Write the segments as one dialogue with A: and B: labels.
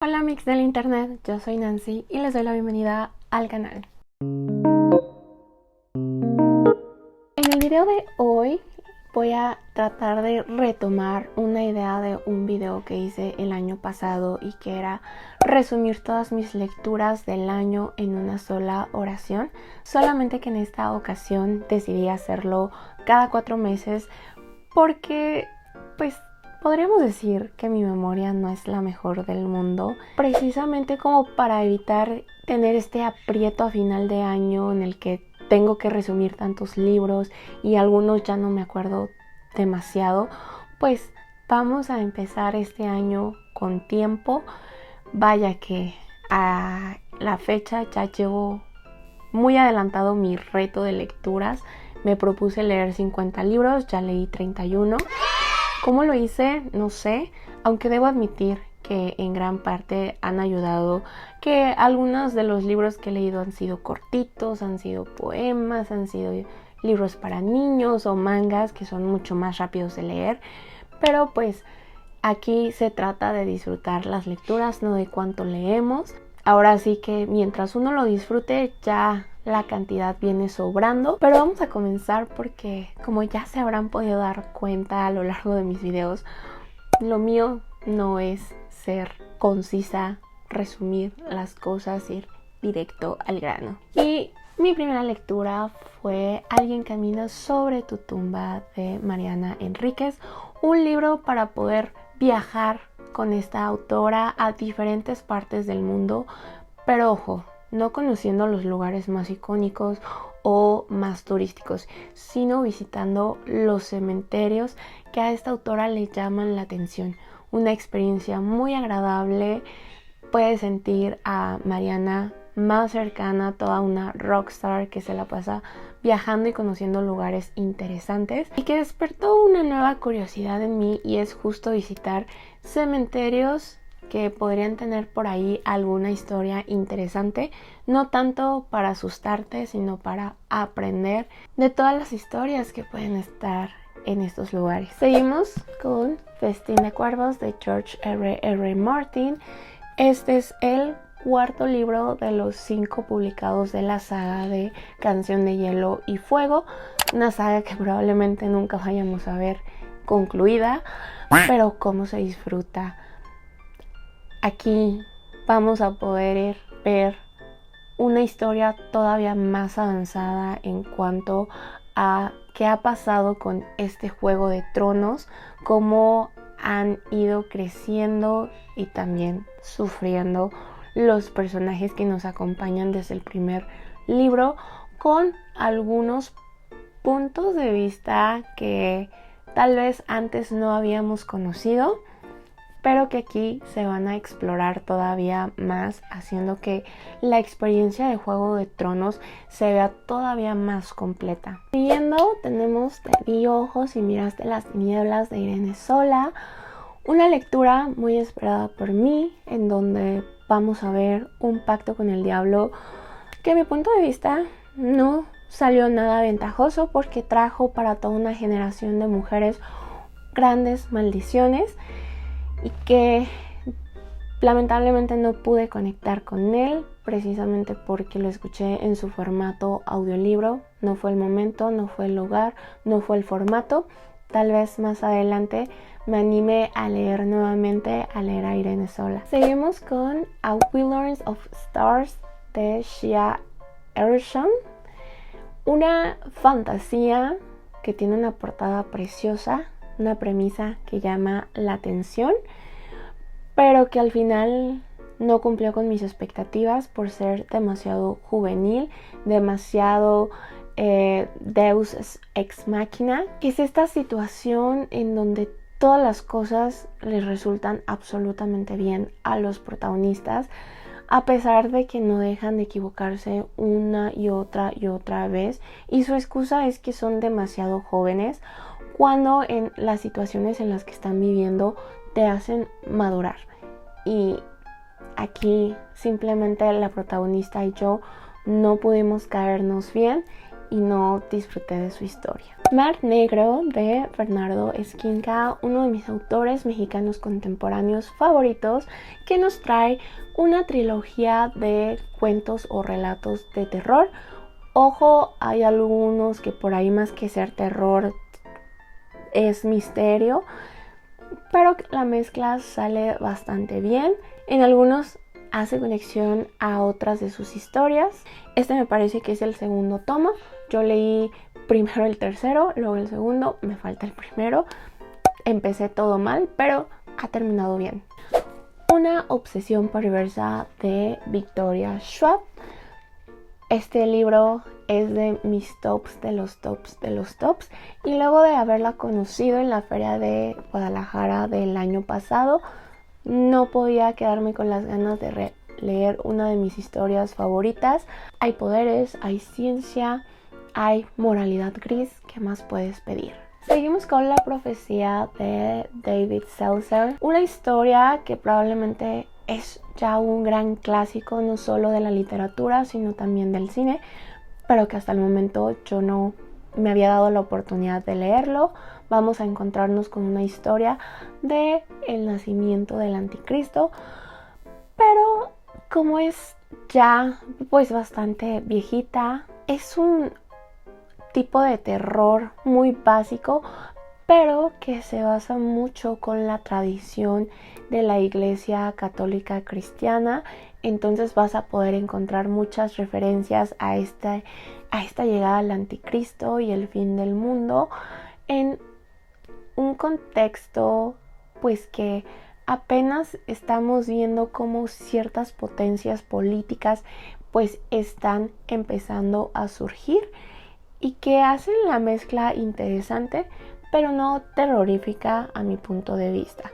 A: Hola mix del internet, yo soy Nancy y les doy la bienvenida al canal. En el video de hoy voy a tratar de retomar una idea de un video que hice el año pasado y que era resumir todas mis lecturas del año en una sola oración, solamente que en esta ocasión decidí hacerlo cada 4 meses porque pues podríamos decir que mi memoria no es la mejor del mundo, precisamente como para evitar tener este aprieto a final de año en el que tengo que resumir tantos libros y algunos ya no me acuerdo demasiado. Pues vamos a empezar este año con tiempo. Vaya que a la fecha ya llevo muy adelantado mi reto de lecturas. Me propuse leer 50 libros, ya leí 31. ¿Cómo lo hice? No sé, aunque debo admitir que en gran parte han ayudado que algunos de los libros que he leído han sido cortitos, han sido poemas, han sido libros para niños o mangas que son mucho más rápidos de leer, pero pues aquí se trata de disfrutar las lecturas, no de cuánto leemos. Ahora sí que mientras uno lo disfrute ya la cantidad viene sobrando, pero vamos a comenzar porque como ya se habrán podido dar cuenta a lo largo de mis videos, lo mío no es ser concisa, resumir las cosas, ir directo al grano. Y mi primera lectura fue Alguien camina sobre tu tumba de Mariana Enríquez, un libro para poder viajar con esta autora a diferentes partes del mundo, pero ojo, no conociendo los lugares más icónicos o más turísticos, sino visitando los cementerios que a esta autora le llaman la atención. Una experiencia muy agradable, puedes sentir a Mariana más cercana, toda una rockstar que se la pasa viajando y conociendo lugares interesantes y que despertó una nueva curiosidad en mí, y es justo visitar cementerios que podrían tener por ahí alguna historia interesante, no tanto para asustarte, sino para aprender de todas las historias que pueden estar en estos lugares. Seguimos con Festín de Cuervos de George R.R. Martin. Este es el cuarto libro de los 5 publicados de la saga de Canción de Hielo y Fuego, una saga que probablemente nunca vayamos a ver concluida, pero cómo se disfruta. Aquí vamos a poder ver una historia todavía más avanzada en cuanto a qué ha pasado con este Juego de Tronos, cómo han ido creciendo y también sufriendo los personajes que nos acompañan desde el primer libro, con algunos puntos de vista que tal vez antes no habíamos conocido, pero que aquí se van a explorar todavía más, haciendo que la experiencia de Juego de Tronos se vea todavía más completa. Siguiendo tenemos Te di ojos y miraste las tinieblas de Irene Sola, una lectura muy esperada por mí, en donde vamos a ver un pacto con el diablo que a mi punto de vista no salió nada ventajoso, porque trajo para toda una generación de mujeres grandes maldiciones y que lamentablemente no pude conectar con él, precisamente porque lo escuché en su formato audiolibro. No fue el momento, no fue el lugar, no fue el formato. Tal vez más adelante me anime a leer nuevamente, a leer a Irene Sola. Seguimos con A Wilderness of Stars de Shea Ershon, una fantasía que tiene una portada preciosa, una premisa que llama la atención, pero que al final no cumplió con mis expectativas por ser demasiado juvenil, demasiado Deus ex machina, que es esta situación en donde todas las cosas les resultan absolutamente bien a los protagonistas, a pesar de que no dejan de equivocarse una y otra vez, y su excusa es que son demasiado jóvenes, cuando en las situaciones en las que están viviendo te hacen madurar. Y aquí simplemente la protagonista y yo no pudimos caernos bien y no disfruté de su historia. Mar Negro de Bernardo Esquinca, uno de mis autores mexicanos contemporáneos favoritos, que nos trae una trilogía de cuentos o relatos de terror. Ojo, hay algunos que por ahí más que ser terror es misterio, pero la mezcla sale bastante bien. En algunos hace conexión a otras de sus historias. Este me parece que es el segundo tomo. Yo leí primero el tercero, luego el segundo, me falta el primero. Empecé todo mal, pero ha terminado bien. Una obsesión perversa de Victoria Schwab. Este libro es de mis tops de los tops de los tops, y luego de haberla conocido en la feria de Guadalajara del año pasado, no podía quedarme con las ganas de leer una de mis historias favoritas. Hay poderes, hay ciencia, hay moralidad gris. ¿Qué más puedes pedir? Seguimos con La profecía de David Seltzer, una historia que probablemente es ya un gran clásico no solo de la literatura sino también del cine, pero que hasta el momento yo no me había dado la oportunidad de leerlo. Vamos a encontrarnos con una historia de el nacimiento del anticristo, pero como es ya pues bastante viejita, es un tipo de terror muy básico, pero que se basa mucho con la tradición de la Iglesia Católica Cristiana. Entonces vas a poder encontrar muchas referencias a esta llegada al anticristo y el fin del mundo en un contexto pues que apenas estamos viendo cómo ciertas potencias políticas pues están empezando a surgir y que hacen la mezcla interesante, pero no terrorífica a mi punto de vista.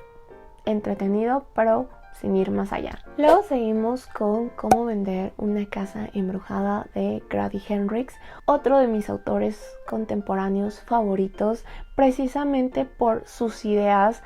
A: Entretenido, pero sin ir más allá. Luego seguimos con Cómo vender una casa embrujada de Grady Hendrix, otro de mis autores contemporáneos favoritos, precisamente por sus ideas,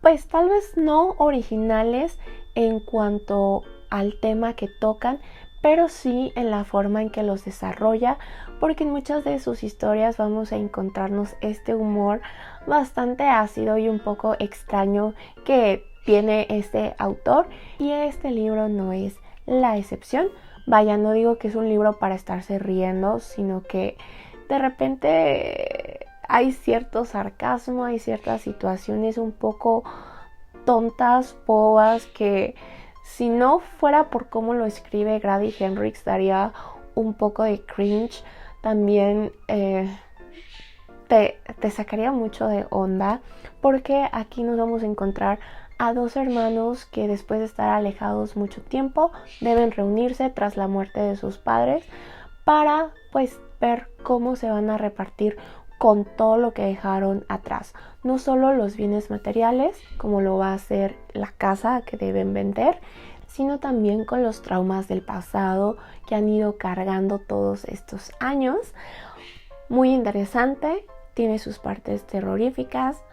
A: pues tal vez no originales en cuanto al tema que tocan, pero sí en la forma en que los desarrolla, porque en muchas de sus historias vamos a encontrarnos este humor bastante ácido y un poco extraño que tiene este autor, y este libro no es la excepción. Vaya, no digo que es un libro para estarse riendo, sino que de repente hay cierto sarcasmo, hay ciertas situaciones un poco tontas, bobas, que si no fuera por cómo lo escribe Grady Hendrix daría un poco de cringe. También te sacaría mucho de onda, porque aquí nos vamos a encontrar a dos hermanos que después de estar alejados mucho tiempo deben reunirse tras la muerte de sus padres para pues ver cómo se van a repartir con todo lo que dejaron atrás. No solo los bienes materiales, como lo va a hacer la casa que deben vender, sino también con los traumas del pasado que han ido cargando todos estos años. Muy interesante, tiene sus partes terroríficas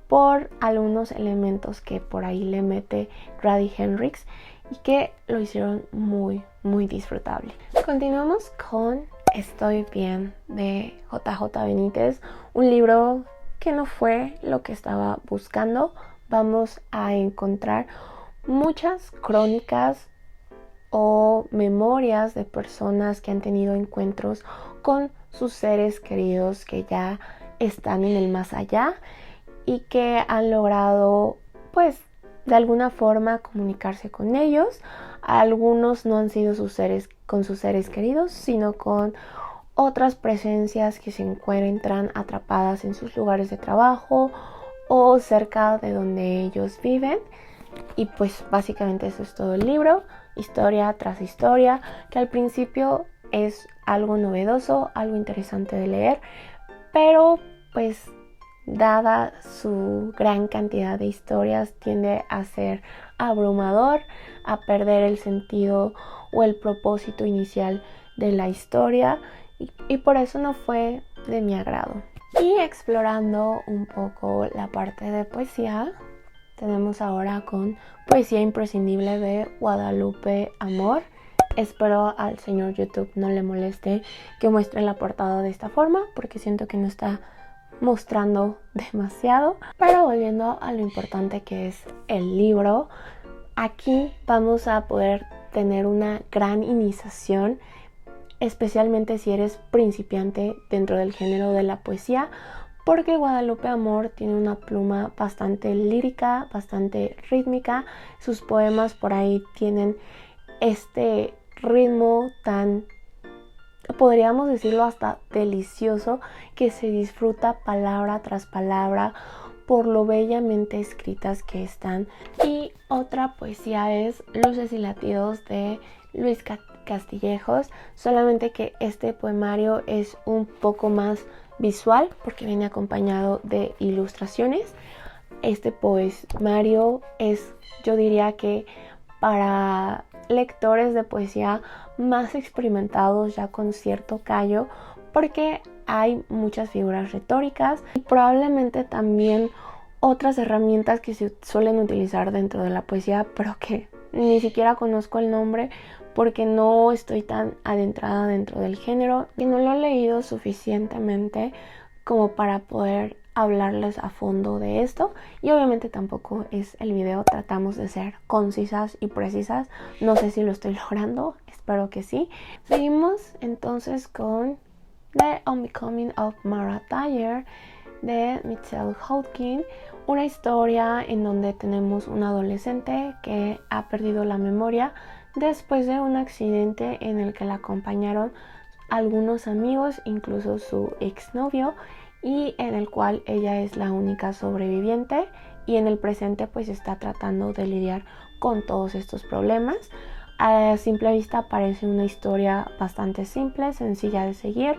A: por algunos elementos que por ahí le mete Grady Hendrix y que lo hicieron muy, muy disfrutable. Continuamos con Estoy bien de JJ Benítez, un libro que no fue lo que estaba buscando. Vamos a encontrar muchas crónicas o memorias de personas que han tenido encuentros con sus seres queridos que ya están en el más allá y que han logrado pues de alguna forma comunicarse con ellos. Algunos no han sido sus seres queridos, sino con otras presencias que se encuentran atrapadas en sus lugares de trabajo o cerca de donde ellos viven. Y pues básicamente eso es todo el libro, historia tras historia, que al principio es algo novedoso, algo interesante de leer, pero pues dada su gran cantidad de historias tiende a ser abrumador, a perder el sentido o el propósito inicial de la historia, y por eso no fue de mi agrado. Y explorando un poco la parte de poesía, tenemos ahora con Poesía imprescindible de Guadalupe Amor. Espero al señor YouTube no le moleste que muestre la portada de esta forma, porque siento que no está mostrando demasiado. Pero volviendo a lo importante que es el libro, aquí vamos a poder tener una gran iniciación, especialmente si eres principiante dentro del género de la poesía, porque Guadalupe Amor tiene una pluma bastante lírica, bastante rítmica. Sus poemas por ahí tienen este ritmo tan, podríamos decirlo, hasta delicioso, que se disfruta palabra tras palabra por lo bellamente escritas que están. Y otra poesía es Luces y Latidos de Luis Castillejos, solamente que este poemario es un poco más visual porque viene acompañado de ilustraciones. Este poemario es, yo diría que para lectores de poesía más experimentados, ya con cierto callo, porque hay muchas figuras retóricas y probablemente también otras herramientas que se suelen utilizar dentro de la poesía, pero que ni siquiera conozco el nombre porque no estoy tan adentrada dentro del género y no lo he leído suficientemente como para poder hablarles a fondo de esto. Y obviamente tampoco es el video, tratamos de ser concisas y precisas. No sé si lo estoy logrando, espero que sí. Seguimos entonces con The Unbecoming of Mara Thayer de Mitchell Hawkins, una historia en donde tenemos un adolescente que ha perdido la memoria después de un accidente en el que la acompañaron algunos amigos, incluso su exnovio, y en el cual ella es la única sobreviviente, y en el presente pues está tratando de lidiar con todos estos problemas. A simple vista parece una historia bastante simple, sencilla de seguir.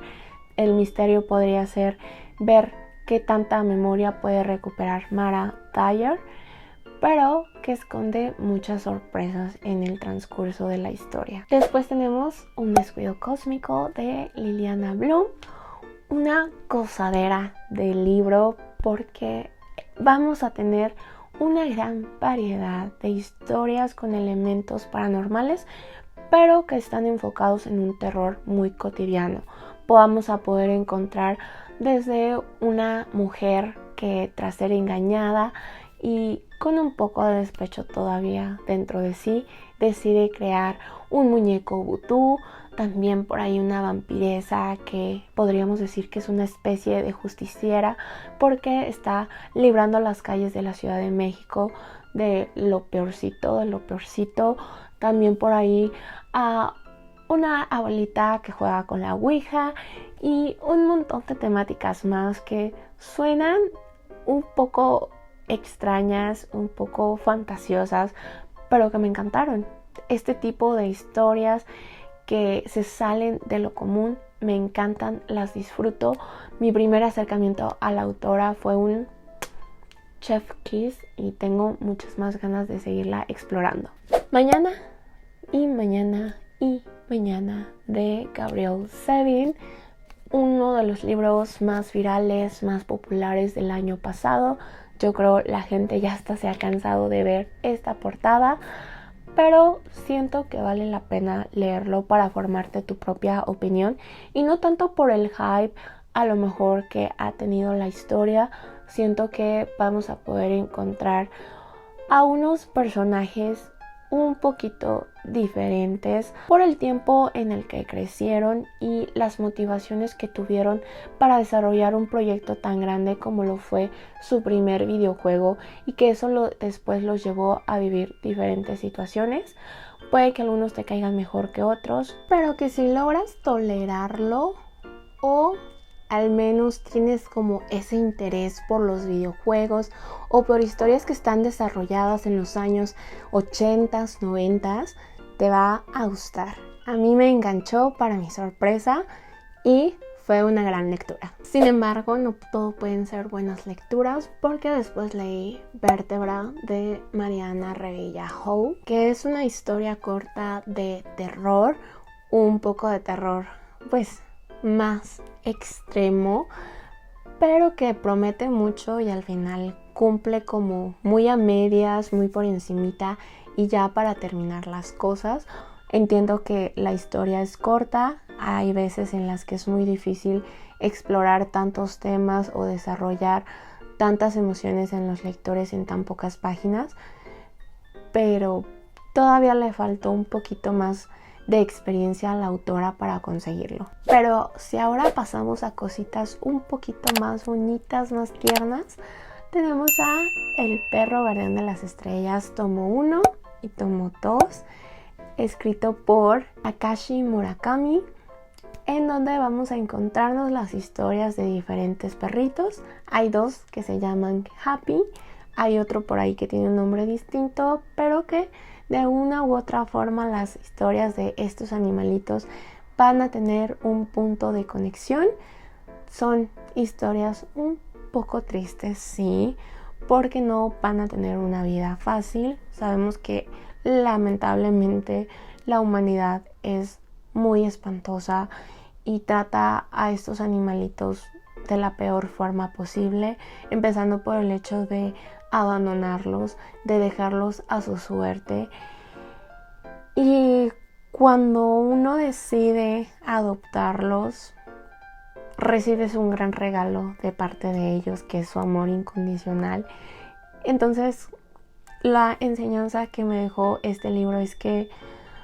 A: El misterio podría ser ver qué tanta memoria puede recuperar Mara Thayer, pero que esconde muchas sorpresas en el transcurso de la historia. Después tenemos Un descuido cósmico de Liliana Bloom, una gozadera de libro porque vamos a tener una gran variedad de historias con elementos paranormales, pero que están enfocados en un terror muy cotidiano. Vamos a poder encontrar desde una mujer que, tras ser engañada y con un poco de despecho todavía dentro de sí, decide crear un muñeco vudú. También por ahí una vampiresa que podríamos decir que es una especie de justiciera porque está librando las calles de la Ciudad de México de lo peorcito de lo peorcito. También por ahí a una abuelita que juega con la ouija y un montón de temáticas más que suenan un poco extrañas, un poco fantasiosas, pero que me encantaron. Este tipo de historias que se salen de lo común me encantan, las disfruto. Mi primer acercamiento a la autora fue un chef kiss y tengo muchas más ganas de seguirla explorando. Mañana y mañana y mañana de Gabrielle Zevin, uno de los libros más virales, más populares del año pasado. Yo creo la gente ya hasta se ha cansado de ver esta portada, pero siento que vale la pena leerlo para formarte tu propia opinión y no tanto por el hype a lo mejor que ha tenido la historia. Siento que vamos a poder encontrar a unos personajes un poquito diferentes por el tiempo en el que crecieron y las motivaciones que tuvieron para desarrollar un proyecto tan grande como lo fue su primer videojuego, y que eso después los llevó a vivir diferentes situaciones. Puede que algunos te caigan mejor que otros, pero que si logras tolerarlo o al menos tienes como ese interés por los videojuegos o por historias que están desarrolladas en los años 80s, 90s, te va a gustar. A mí me enganchó para mi sorpresa y fue una gran lectura. Sin embargo, no todo pueden ser buenas lecturas, porque después leí Vértebra de Mariana Revilla Howe, que es una historia corta de terror, un poco de terror pues más extremo, pero que promete mucho y al final cumple como muy a medias, muy por encimita y ya para terminar las cosas. Entiendo que la historia es corta, hay veces en las que es muy difícil explorar tantos temas o desarrollar tantas emociones en los lectores en tan pocas páginas, pero todavía le faltó un poquito más de experiencia a la autora para conseguirlo. Pero si ahora pasamos a cositas un poquito más bonitas, más tiernas, tenemos a El perro guardián de las estrellas, tomo 1 y tomo 2, escrito por Akashi Murakami, en donde vamos a encontrarnos las historias de diferentes perritos. Hay 2 que se llaman Happy, hay otro por ahí que tiene un nombre distinto, pero que de una u otra forma las historias de estos animalitos van a tener un punto de conexión. Son historias un poco tristes, sí, porque no van a tener una vida fácil. Sabemos que lamentablemente la humanidad es muy espantosa y trata a estos animalitos de la peor forma posible, empezando por el hecho de abandonarlos, de dejarlos a su suerte. Y cuando uno decide adoptarlos, recibes un gran regalo de parte de ellos, que es su amor incondicional. Entonces, la enseñanza que me dejó este libro es que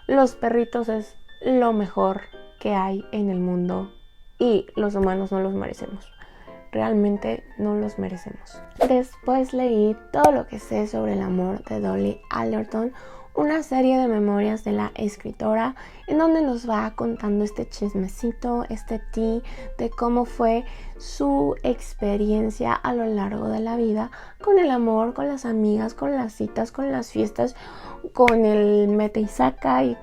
A: los perritos es lo mejor que hay en el mundo y los humanos no los merecemos. Realmente no los merecemos. Después leí Todo lo que sé sobre el amor de Dolly Alderton, una serie de memorias de la escritora en donde nos va contando este chismecito, este tea de cómo fue su experiencia a lo largo de la vida con el amor, con las amigas, con las citas, con las fiestas, con el mete y saca y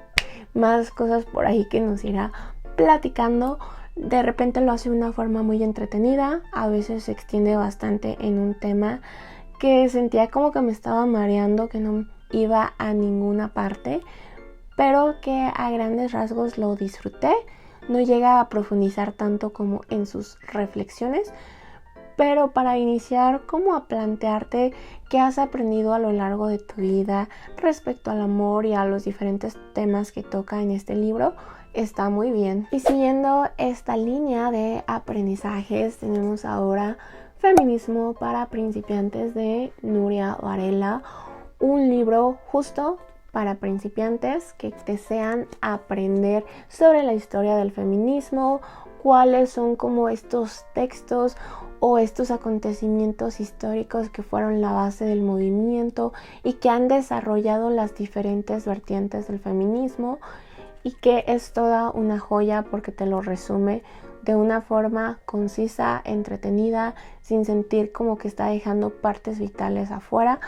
A: más cosas por ahí que nos irá platicando. De repente lo hace de una forma muy entretenida, a veces se extiende bastante en un tema que sentía como que me estaba mareando, que no iba a ninguna parte, pero que a grandes rasgos lo disfruté. No llega a profundizar tanto como en sus reflexiones, pero para iniciar como a plantearte qué has aprendido a lo largo de tu vida respecto al amor y a los diferentes temas que toca en este libro, está muy bien. Y siguiendo esta línea de aprendizajes, tenemos ahora Feminismo para principiantes de Nuria Varela, un libro justo para principiantes que desean aprender sobre la historia del feminismo, cuáles son como estos textos o estos acontecimientos históricos que fueron la base del movimiento y que han desarrollado las diferentes vertientes del feminismo, y que es toda una joya porque te lo resume de una forma concisa, entretenida, sin sentir como que está dejando partes vitales afuera,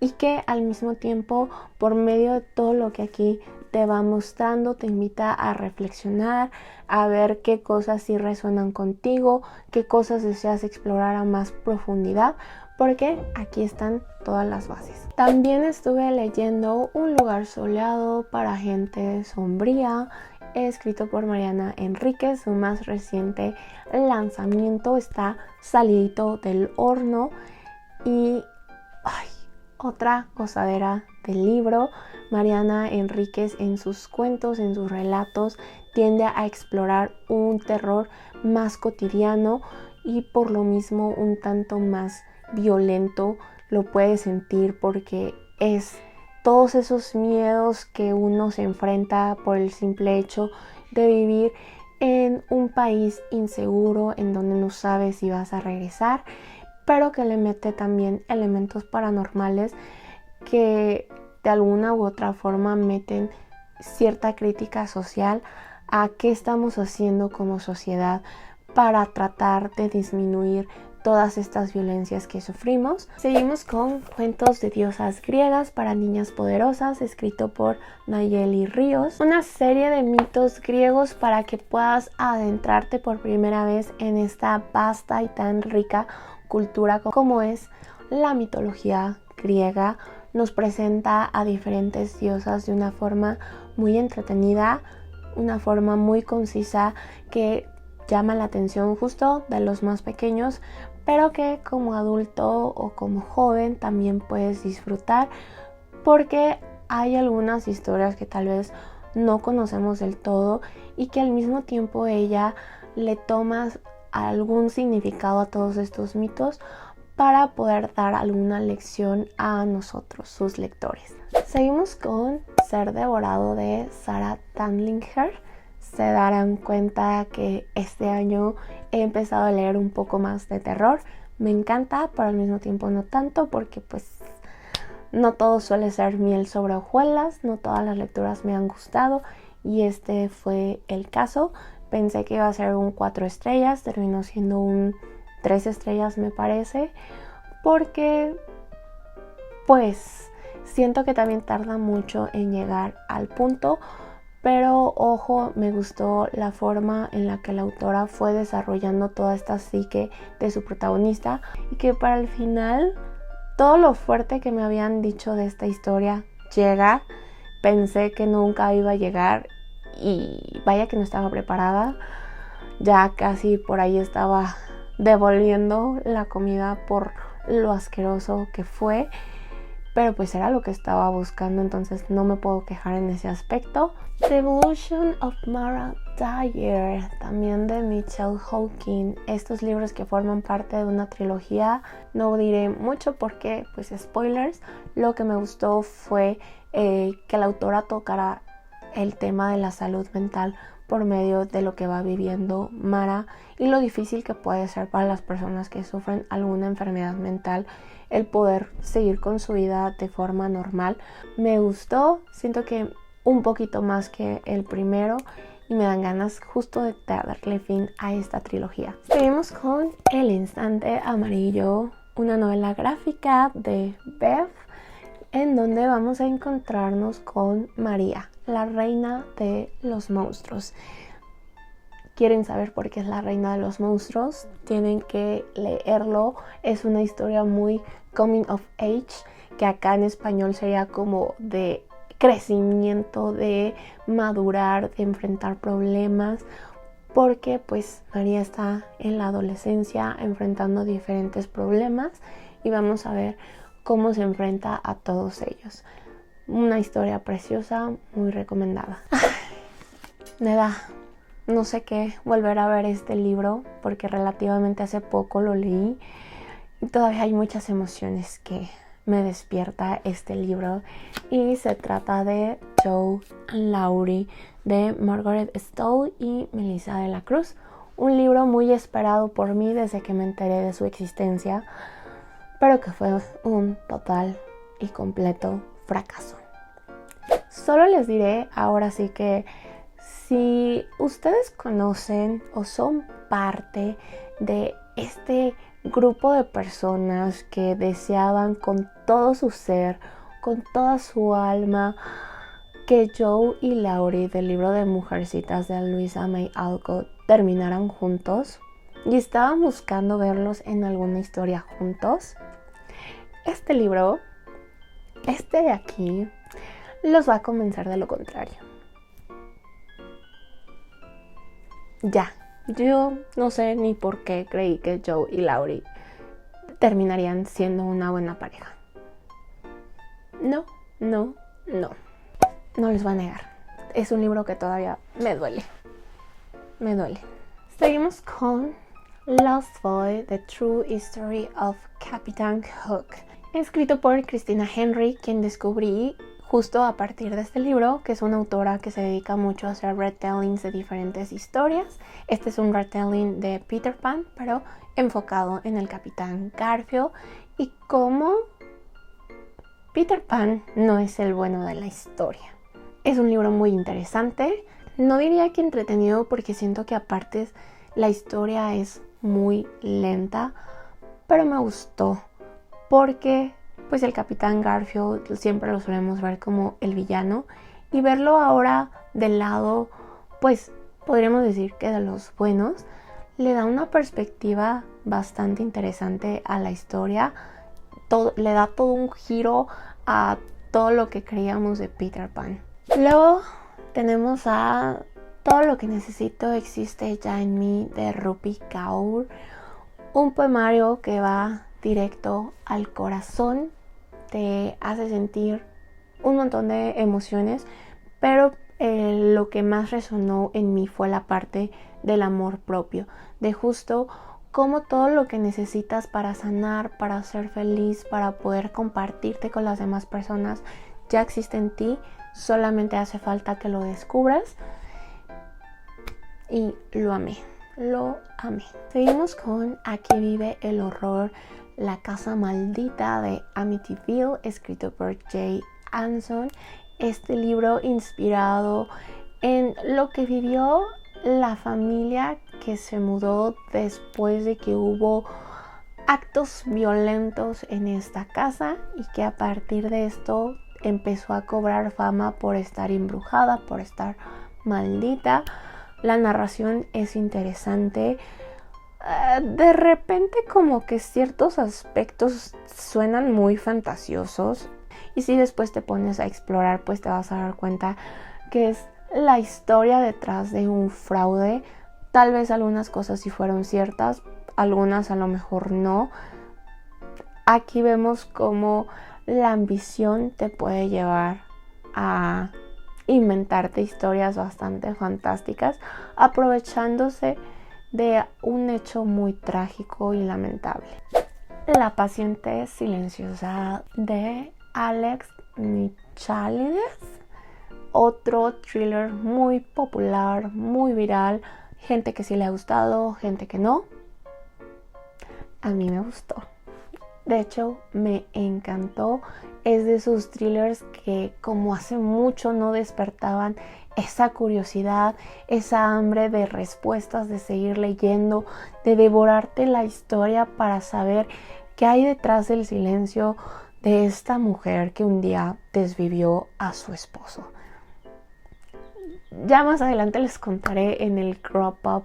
A: y que al mismo tiempo, por medio de todo lo que aquí te va mostrando, te invita a reflexionar, a ver qué cosas sí resuenan contigo, qué cosas deseas explorar a más profundidad, porque aquí están todas las bases. También estuve leyendo Un lugar soleado para gente sombría, escrito por Mariana Enríquez. Su más reciente lanzamiento, está salidito del horno y otra gozadera del libro. Mariana Enríquez en sus cuentos, en sus relatos, tiende a explorar un terror más cotidiano y por lo mismo un tanto más violento. Lo puedes sentir porque es todos esos miedos que uno se enfrenta por el simple hecho de vivir en un país inseguro en donde no sabes si vas a regresar, pero que le mete también elementos paranormales que de alguna u otra forma meten cierta crítica social a qué estamos haciendo como sociedad para tratar de disminuir todas estas violencias que sufrimos. Seguimos con Cuentos de diosas griegas para niñas poderosas, escrito por Nayeli Ríos, una serie de mitos griegos para que puedas adentrarte por primera vez en esta vasta y tan rica cultura como es la mitología griega. Nos presenta a diferentes diosas de una forma muy entretenida, una forma muy concisa que llama la atención justo de los más pequeños, pero que como adulto o como joven también puedes disfrutar, porque hay algunas historias que tal vez no conocemos del todo y que al mismo tiempo ella le toma algún significado a todos estos mitos para poder dar alguna lección a nosotros, sus lectores. Seguimos con Ser devorado de Sarah Tandlinger. Se darán cuenta que este año he empezado a leer un poco más de terror. Me encanta, pero al mismo tiempo no tanto, porque pues no todo suele ser miel sobre hojuelas, no todas las lecturas me han gustado y este fue el caso. Pensé que iba a ser un 4 estrellas, terminó siendo un 3 estrellas me parece, porque pues siento que también tarda mucho en llegar al punto, pero ojo, me gustó la forma en la que la autora fue desarrollando toda esta psique de su protagonista y que para el final todo lo fuerte que me habían dicho de esta historia llega. Pensé que nunca iba a llegar y vaya que no estaba preparada. Ya casi por ahí estaba devolviendo la comida por lo asqueroso que fue, pero pues era lo que estaba buscando, entonces no me puedo quejar en ese aspecto. The Evolution of Mara Dyer, también de Michelle Hawking. Estos libros que forman parte de una trilogía, no diré mucho porque pues spoilers. Lo que me gustó fue que la autora tocara el tema de la salud mental por medio de lo que va viviendo Mara y lo difícil que puede ser para las personas que sufren alguna enfermedad mental el poder seguir con su vida de forma normal. Me gustó, siento que un poquito más que el primero y me dan ganas justo de darle fin a esta trilogía. Seguimos con El Instante Amarillo, una novela gráfica de Bev, en donde vamos a encontrarnos con María, la reina de los monstruos. ¿Quieren saber por qué es la reina de los monstruos? Tienen que leerlo. Es una historia muy coming of age, que acá en español sería como de crecimiento, de madurar, de enfrentar problemas, porque pues María está en la adolescencia enfrentando diferentes problemas y vamos a ver cómo se enfrenta a todos ellos. Una historia preciosa, muy recomendada. Me da no sé qué volver a ver este libro porque relativamente hace poco lo leí y todavía hay muchas emociones que me despierta este libro, y se trata de Jo and Laurie de Margaret Stoll y Melissa de la Cruz, un libro muy esperado por mí desde que me enteré de su existencia, pero que fue un total y completo fracaso. Solo les diré ahora sí que si ustedes conocen o son parte de este grupo de personas que deseaban con todo su ser, con toda su alma, que Jo y Laurie del libro de Mujercitas de Louisa May Alcott terminaran juntos y estaban buscando verlos en alguna historia juntos, este libro, este de aquí, los va a convencer de lo contrario. Ya, yo no sé ni por qué creí que Jo y Laurie terminarían siendo una buena pareja. No les voy a negar. Es un libro que todavía me duele. Seguimos con Lost Boy, The True History of Captain Hook, escrito por Christina Henry, quien descubrí justo a partir de este libro, que es una autora que se dedica mucho a hacer retellings de diferentes historias. Este es un retelling de Peter Pan, pero enfocado en el Capitán Garfield y cómo Peter Pan no es el bueno de la historia. Es un libro muy interesante, no diría que entretenido porque siento que aparte la historia es muy lenta, pero me gustó porque pues el Capitán Garfield siempre lo solemos ver como el villano y verlo ahora del lado, pues podríamos decir que de los buenos, le da una perspectiva bastante interesante a la historia, le da todo un giro a todo lo que creíamos de Peter Pan. Luego tenemos a Todo lo que necesito existe ya en mí de Rupi Kaur, un poemario que va directo al corazón, te hace sentir un montón de emociones, pero lo que más resonó en mí fue la parte del amor propio, de justo cómo todo lo que necesitas para sanar, para ser feliz, para poder compartirte con las demás personas, ya existe en ti, solamente hace falta que lo descubras. Y lo amé, lo amé. Seguimos con Aquí vive el horror, la casa maldita de Amityville, escrito por Jay Anson. Este libro inspirado en lo que vivió la familia que se mudó después de que hubo actos violentos en esta casa y que a partir de esto empezó a cobrar fama por estar embrujada, por estar maldita. La narración es interesante. De repente como que ciertos aspectos suenan muy fantasiosos y si después te pones a explorar pues te vas a dar cuenta que es la historia detrás de un fraude. Tal vez algunas cosas sí fueron ciertas, algunas a lo mejor no. Aquí vemos cómo la ambición te puede llevar a inventarte historias bastante fantásticas, aprovechándose de un hecho muy trágico y lamentable. La paciente silenciosa de Alex Michalides, otro thriller muy popular, muy viral, gente que sí le ha gustado, gente que no. A mí me gustó. De hecho, me encantó. Es de esos thrillers que como hace mucho no despertaban esa curiosidad, esa hambre de respuestas, de seguir leyendo, de devorarte la historia para saber qué hay detrás del silencio de esta mujer que un día desvivió a su esposo. Ya más adelante les contaré en el crop up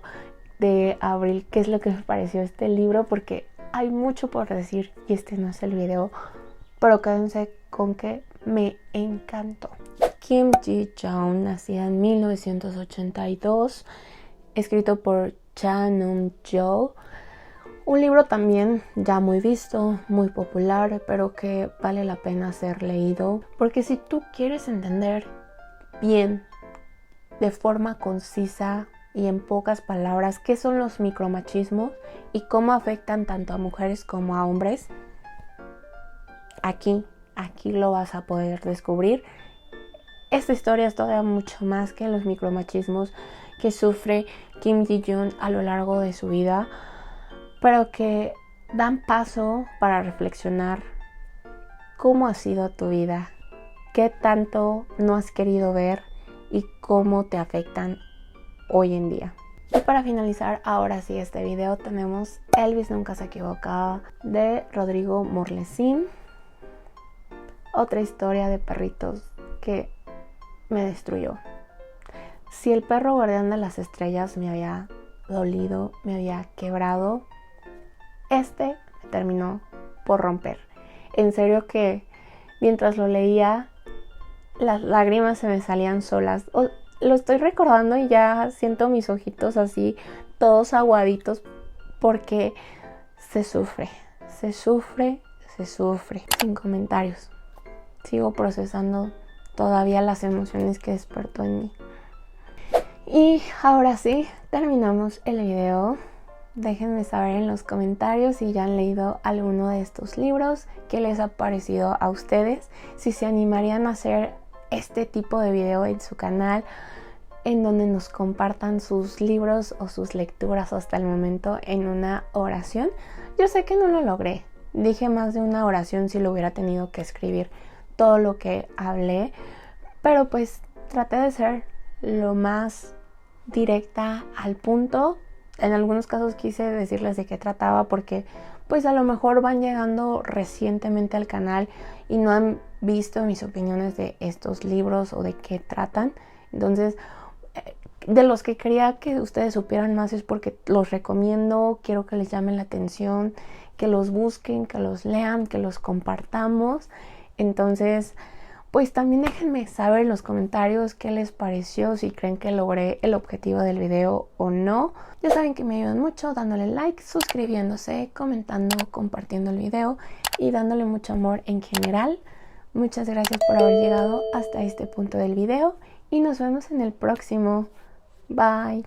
A: de abril qué es lo que me pareció este libro, porque hay mucho por decir y este no es el video, pero quédense con que me encantó. Kim Ji-yeon, nacida en 1982, escrito por Cha Eun-jo. Un libro también ya muy visto, muy popular, pero que vale la pena ser leído, porque si tú quieres entender bien, de forma concisa y en pocas palabras, qué son los micromachismos y cómo afectan tanto a mujeres como a hombres, aquí lo vas a poder descubrir. Esta historia es todavía mucho más que los micromachismos que sufre Kim Ji-yeon a lo largo de su vida, pero que dan paso para reflexionar cómo ha sido tu vida, qué tanto no has querido ver y cómo te afectan hoy en día. Y para finalizar, ahora sí, este video tenemos Elvis nunca se equivocaba de Rodrigo Morlesín. Otra historia de perritos que me destruyó. Si el perro guardián de las estrellas me había dolido, me había quebrado, este me terminó por romper. En serio que mientras lo leía, las lágrimas se me salían solas. Lo estoy recordando y ya siento mis ojitos así, todos aguaditos, porque se sufre. Sin comentarios. Sigo procesando todavía las emociones que despertó en mí. Y ahora sí, terminamos el video. Déjenme saber en los comentarios si ya han leído alguno de estos libros, qué les ha parecido a ustedes, si se animarían a hacer este tipo de video en su canal, en donde nos compartan sus libros o sus lecturas hasta el momento en una oración. Yo sé que no lo logré, dije más de una oración si lo hubiera tenido que escribir todo lo que hablé, pero pues traté de ser lo más directa al punto. En algunos casos quise decirles de qué trataba porque pues a lo mejor van llegando recientemente al canal y no han visto mis opiniones de estos libros o de qué tratan. Entonces, de los que quería que ustedes supieran más es porque los recomiendo, quiero que les llamen la atención, que los busquen, que los lean, que los compartamos. Entonces, pues también déjenme saber en los comentarios qué les pareció, si creen que logré el objetivo del video o no. Ya saben que me ayudan mucho dándole like, suscribiéndose, comentando, compartiendo el video y dándole mucho amor en general. Muchas gracias por haber llegado hasta este punto del video y nos vemos en el próximo. Bye.